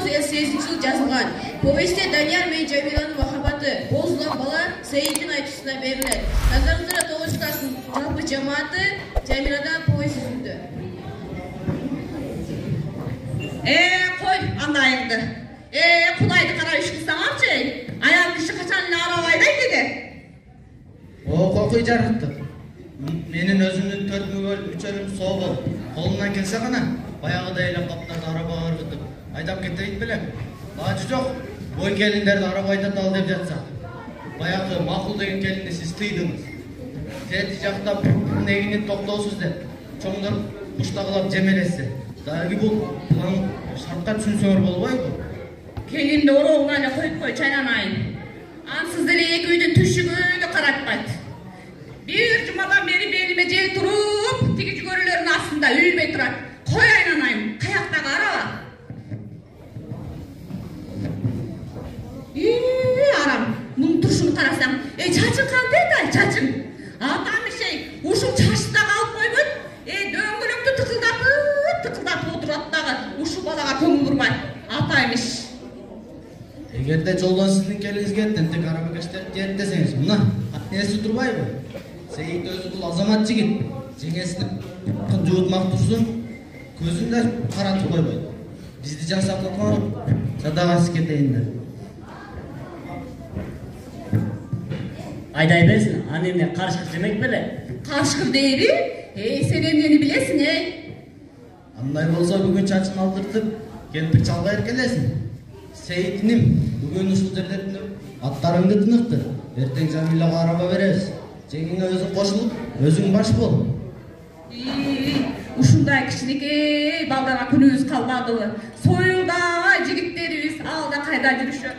1958 жазылған. Повесте Данияр мен Жамиланың махаббаты бозулған бала Саидтің айтысына беріледі. Назарыңызға Тоғышқасын жалпы жамааты Жамиладан повест үзінді. Қой андайыңды. Құдайды қара үш қылсаңаршы, аял кіші қашан арабайдай деді. Қоқый жарықты. Менің өзімнің төрт мүчөлім соғыл. Қолынан келсе ғана, баяғыда елі қаптарды арабаға ұрғытып, айдап кетейін білем. Бачы жоқ, ой келіндерді арабайда дал деп жатса. Баяғы мақұл деген келінді сіз тыйдыңыз. Сәті жақтап негінен тоқтаусыз деп, чоңдар құштағылап жемелесі. Дәргі бұл план шартқа түсінсөңір болбай бұл. Келінді ороғына әлі қойып чайнанайын. Ансыз дәлі екі үйдің түшігіні қаратпайды. Bir cumadan beri belime cel turup, tiki görülörün aslında ülme turar. Koy aynanayım, kayakta araba. Aram, bunun turşunu karasam, çaçın kandaydı, çaçın. Atam uşum çaşıda kalıp koymun, döngülüktü tıkıldatıp oturattığı, uşu balağa köngül vurmay. Ataymış. Егерде жолдан сіздің келіңізге тінтік арабы кәштеріп дерт десеңіз, мұна несі тұрбай бұл? Сейіт өзі бұл азамат жігіт, жеңесінің жуытмақ тұрсын, көзінде қаратып қойбайды. Бізді жан сақлатқан садағасы кетейіндер. Айдай берсін, анемне қаршқыр демек білі? Қаршқыр дейбі? Сен емнені білесің, Андай болса бүгін чачын алдыртып, кемпір чалға еркелесін. Сейітінім, бүгін ұшыл жерлерді аттарыңды тынықты. Ертең Жамилаға араба бересіз. Жеңіңе өзің қошылып, өзің баш бол. Ушундай кичинекей балдарға күнүбүз калбадыбы. Союлда жигиттерибиз алда кайда жүрүшөт.